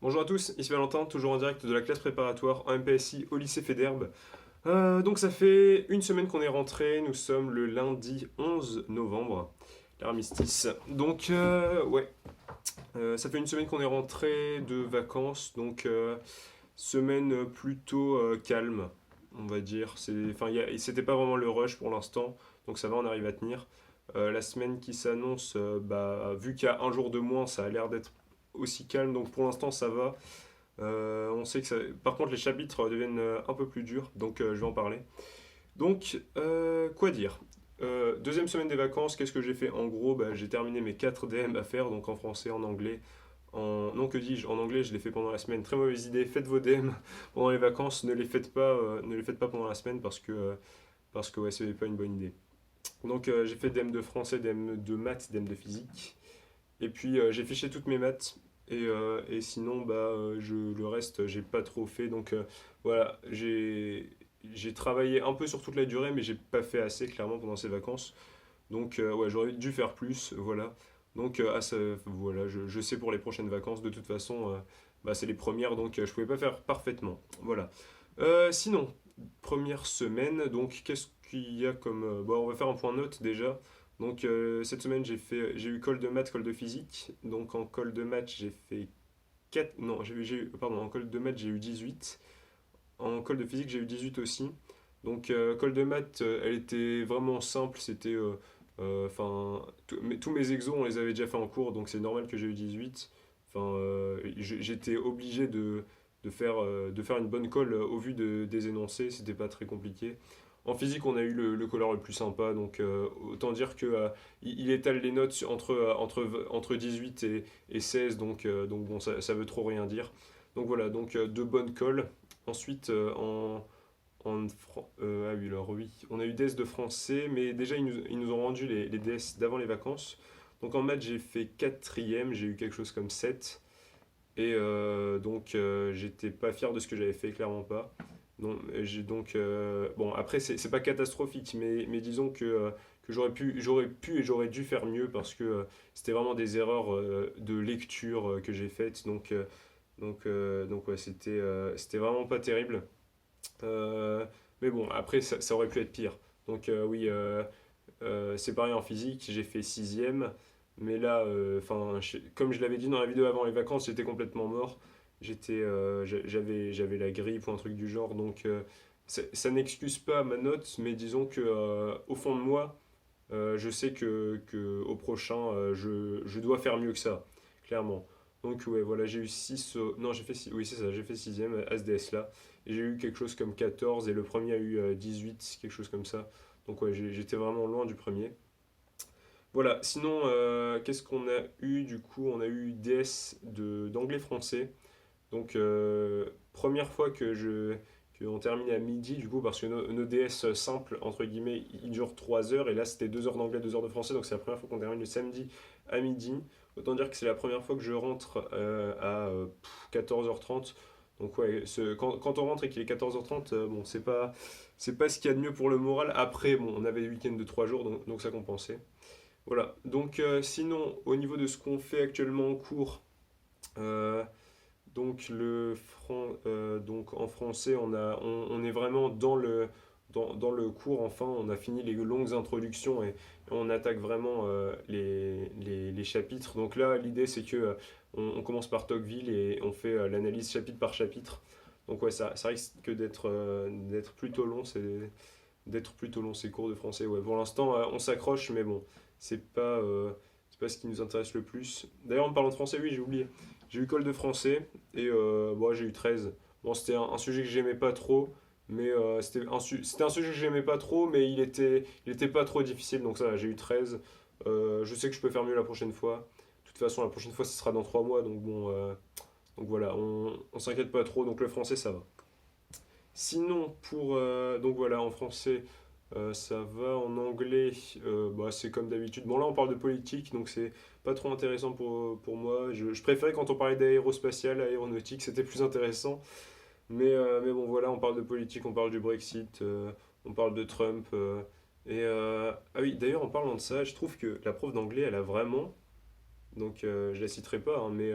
Bonjour à tous, ici Valentin, toujours en direct de la classe préparatoire en MPSI au lycée Fédherbe. Donc ça fait une semaine qu'on est rentré, nous sommes le lundi 11 novembre, l'armistice. Donc ouais, ça fait une semaine qu'on est rentré de vacances, donc semaine plutôt calme, on va dire. Enfin, c'était pas vraiment le rush pour l'instant, donc ça va, on arrive à tenir. La semaine qui s'annonce, vu qu'il y a un jour de moins, ça a l'air d'être aussi calme, donc pour l'instant ça va. On sait que par contre les chapitres deviennent un peu plus durs, donc je vais en parler. Donc, quoi dire. Deuxième semaine des vacances, qu'est-ce que j'ai fait? En gros, j'ai terminé mes 4 DM à faire, donc en français, en anglais. Non, que dis-je? En anglais, je l'ai fait pendant la semaine. Très mauvaise idée. Faites vos DM pendant les vacances. Ne les faites pas pendant la semaine parce que ouais, c'est pas une bonne idée. Donc, j'ai fait DM de français, DM de maths, DM de physique. Et puis, j'ai fiché toutes mes maths. Et sinon, le reste, j'ai pas trop fait. Donc, voilà, j'ai travaillé un peu sur toute la durée, mais j'ai pas fait assez clairement pendant ces vacances. Donc ouais, j'aurais dû faire plus, voilà. Donc voilà, je sais pour les prochaines vacances, de toute façon, c'est les premières, donc je pouvais pas faire parfaitement. Voilà. Sinon, première semaine, donc qu'est-ce qu'il y a comme... bon, on va faire un point note déjà. Donc cette semaine, j'ai eu colle de maths, colle de physique. Donc en colle de maths, j'ai fait 4... Non, pardon, en colle de maths, j'ai eu 18. En colle de physique, j'ai eu 18 aussi. Donc, colle de maths, elle était vraiment simple. C'était. Enfin, tous mes exos, on les avait déjà fait en cours, donc c'est normal que j'ai eu 18. Enfin, j'étais obligé de faire une bonne colle au vu des énoncés, c'était pas très compliqué. En physique, on a eu le color le plus sympa, donc autant dire que il étale les notes entre 18 et 16, donc bon, ça veut trop rien dire. Donc voilà, donc deux bonnes colles. Ensuite, ah oui, alors oui, on a eu DS de français, mais déjà ils nous ont rendu les DS d'avant les vacances. Donc en maths, j'ai fait quatrième, j'ai eu quelque chose comme 7. Et donc j'étais pas fier de ce que j'avais fait, clairement pas. Bon, après, c'est pas catastrophique, mais disons que j'aurais pu et j'aurais dû faire mieux parce que c'était vraiment des erreurs de lecture que j'ai faites. Donc ouais, c'était vraiment pas terrible. Euh, mais bon, après, ça aurait pu être pire. Donc oui, c'est pareil en physique, j'ai fait sixième. Mais là, comme je l'avais dit dans la vidéo avant les vacances, j'étais complètement mort. J'avais la grippe ou un truc du genre. Donc ça n'excuse pas ma note, mais disons que au fond de moi, je sais que au prochain, je dois faire mieux que ça, clairement. Donc ouais, voilà, j'ai eu 6. Non, j'ai fait 6. Oui, c'est ça, j'ai fait sixième à ce DS là. Et j'ai eu quelque chose comme 14 et le premier a eu 18, quelque chose comme ça. Donc ouais, j'étais vraiment loin du premier. Voilà, sinon, qu'est-ce qu'on a eu du coup? On a eu DS d'anglais-français. Donc, première fois qu'on terminait à midi, du coup, parce que nos DS simples, entre guillemets, ils durent 3 heures, et là c'était 2 heures d'anglais, 2 heures de français, donc c'est la première fois qu'on termine le samedi à midi. Autant dire que c'est la première fois que je rentre à 14h30. Donc, ouais, quand on rentre et qu'il est 14h30, bon, c'est pas ce qu'il y a de mieux pour le moral. Après, bon, on avait le week-end de 3 jours, donc ça compensait. Voilà, donc sinon, au niveau de ce qu'on fait actuellement en cours, euh, donc en français, on est vraiment dans le cours, enfin, on a fini les longues introductions et on attaque vraiment les chapitres. Donc là, l'idée c'est que on commence par Tocqueville et on fait l'analyse chapitre par chapitre. Donc ouais, ça risque d'être plutôt long ces cours de français. Ouais, pour l'instant, on s'accroche, mais bon, c'est pas ce qui nous intéresse le plus. D'ailleurs, en parlant de français, oui, j'ai oublié. J'ai eu colle de français et bon, j'ai eu 13. Bon, c'était un sujet que j'aimais pas trop, mais c'était un sujet que j'aimais pas trop, mais il était pas trop difficile, donc ça, j'ai eu 13. Je sais que je peux faire mieux la prochaine fois. De toute façon, la prochaine fois, ce sera dans 3 mois, donc bon, donc voilà, on s'inquiète pas trop, donc le français, ça va. Sinon, donc voilà, en français, ça va. En anglais, c'est comme d'habitude. Bon, là, on parle de politique, donc c'est pas trop intéressant pour moi. Je préférais quand on parlait d'aérospatial, aéronautique, c'était plus intéressant. Mais bon, voilà, on parle de politique, on parle du Brexit, on parle de Trump. Ah oui, d'ailleurs, en parlant de ça, je trouve que la prof d'anglais, elle a vraiment. Donc, je la citerai pas, hein, mais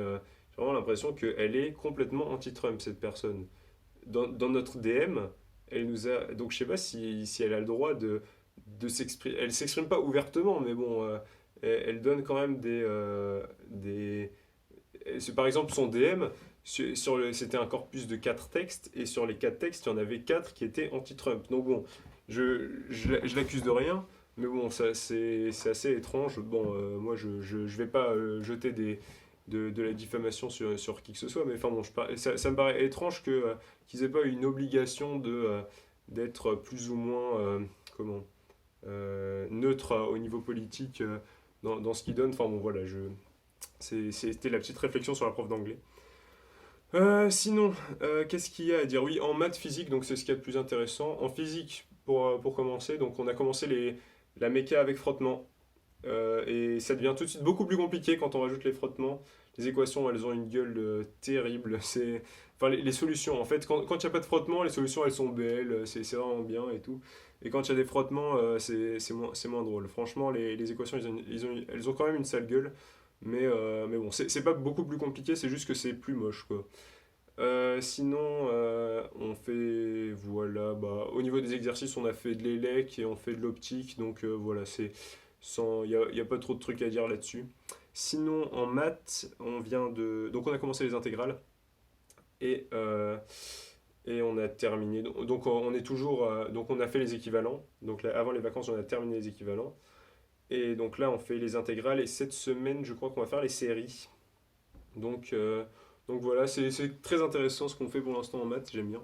j'ai j'ai vraiment l'impression qu'elle est complètement anti-Trump, cette personne. Dans notre DM, elle nous a. Donc je sais pas si elle a le droit de s'exprimer. Elle s'exprime pas ouvertement, mais bon, elle donne quand même des. Par exemple, son DM, c'était un corpus de 4 textes, et sur les 4 textes, il y en avait 4 qui étaient anti-Trump. Donc bon, je l'accuse de rien, mais bon, c'est assez étrange. Bon, moi, je vais pas jeter de la diffamation sur qui que ce soit, mais enfin bon, ça me paraît étrange qu'ils aient pas une obligation d'être plus ou moins comment, neutre au niveau politique dans ce qu'ils donnent. Enfin bon, voilà, c'était la petite réflexion sur la prof d'anglais. Sinon, qu'est-ce qu'il y a à dire? Oui, en maths physique, donc c'est ce qu'il y a de plus intéressant. En physique, pour commencer, donc on a commencé la méca avec frottement. Et ça devient tout de suite beaucoup plus compliqué quand on rajoute les frottements. Les équations, elles ont une gueule terrible. Enfin, les solutions, en fait, quand il n'y a pas de frottement, les solutions, elles sont belles, c'est vraiment bien et tout. Et quand il y a des frottements, c'est moins drôle. Franchement, les équations, elles ont quand même une sale gueule. Mais bon, c'est pas beaucoup plus compliqué, c'est juste que c'est plus moche, quoi. Sinon, on fait, voilà, bah, au niveau des exercices, on a fait de l'élec et on fait de l'optique, donc voilà, y a pas trop de trucs à dire là-dessus. Sinon, en maths, donc on a commencé les intégrales et, euh, et on a terminé. Donc on est toujours, donc on a fait les équivalents. Donc là, avant les vacances, on a terminé les équivalents. Et donc là, on fait les intégrales et cette semaine, je crois qu'on va faire les séries. Donc, euh, donc voilà, c'est très intéressant ce qu'on fait pour l'instant en maths, j'aime bien.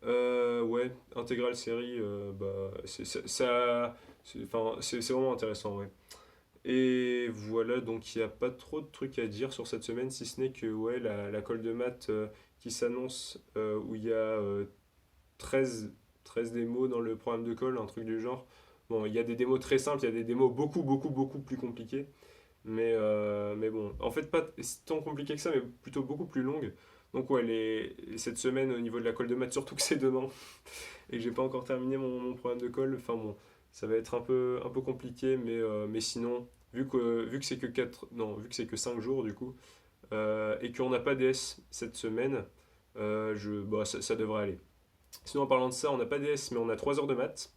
Ouais, intégrale série, bah, c'est vraiment intéressant, ouais. Et voilà, donc il n'y a pas trop de trucs à dire sur cette semaine, si ce n'est que ouais, la colle de maths qui s'annonce, où il y a 13, 13 démos dans le programme de colle, un truc du genre. Bon, il y a des démos très simples, il y a des démos beaucoup, beaucoup, beaucoup plus compliquées. Mais bon, en fait, pas tant compliqué que ça, mais plutôt beaucoup plus longue. Donc, ouais, cette semaine, au niveau de la colle de maths, surtout que c'est demain, et que j'ai pas encore terminé mon programme de colle, enfin bon, ça va être un peu compliqué, mais sinon, vu que c'est que 4, non, vu que c'est que 5 jours, du coup, et qu'on n'a pas DS cette semaine, bah, ça devrait aller. Sinon, en parlant de ça, on n'a pas DS, mais on a 3 heures de maths.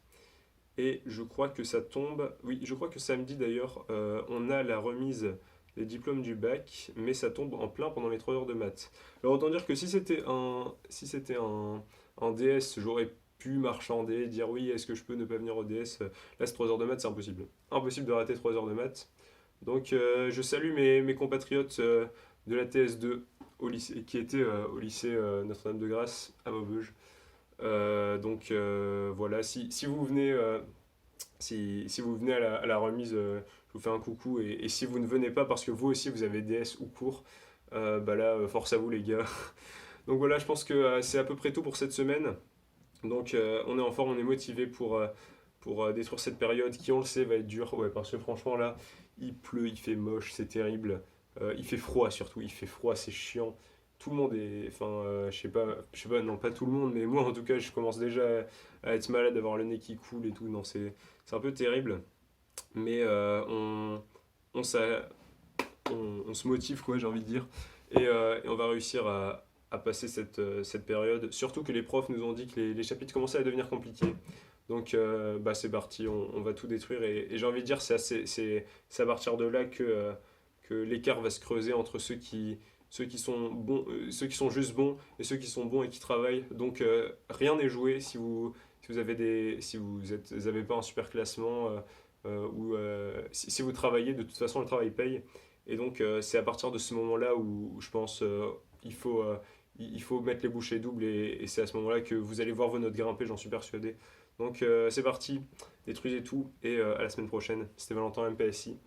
Et je crois que ça tombe. Oui, je crois que samedi d'ailleurs, on a la remise des diplômes du bac, mais ça tombe en plein pendant les 3 heures de maths. Alors autant dire que si c'était un DS, j'aurais pu marchander, dire oui, est-ce que je peux ne pas venir au DS? Là, c'est 3 heures de maths, c'est impossible. Impossible de rater 3 heures de maths. Donc je salue mes compatriotes de la TS2 au lycée, qui étaient au lycée Notre-Dame-de-Grâce à Maubeuge. Donc voilà, si vous venez, si vous venez à la remise, je vous fais un coucou. Et si vous ne venez pas parce que vous aussi vous avez DS ou cours, bah là, force à vous les gars. Donc voilà, je pense que c'est à peu près tout pour cette semaine. Donc on est en forme, on est motivé pour détruire cette période qui, on le sait, va être dure. Ouais, parce que franchement là, il pleut, il fait moche, c'est terrible. Il fait froid surtout, il fait froid, c'est chiant. Tout le monde est. Enfin, je sais pas, non, pas tout le monde, mais moi en tout cas, je commence déjà à être malade, à avoir le nez qui coule et tout. Non, c'est un peu terrible. Mais on, on se motive, quoi, j'ai envie de dire. Et on va réussir à passer cette période. Surtout que les profs nous ont dit que les chapitres commençaient à devenir compliqués. Donc, bah, c'est parti, on va tout détruire. Et j'ai envie de dire, c'est à partir de là que l'écart va se creuser entre ceux qui sont bons, ceux qui sont juste bons et ceux qui sont bons et qui travaillent. Donc, rien n'est joué si vous avez pas un super classement ou si vous travaillez, de toute façon, le travail paye. Et donc, c'est à partir de ce moment-là où je pense il faut, euh, il faut mettre les bouchées doubles et c'est à ce moment-là que vous allez voir vos notes grimper, j'en suis persuadé. Donc, c'est parti, détruisez tout et à la semaine prochaine. C'était Valentin MPSI.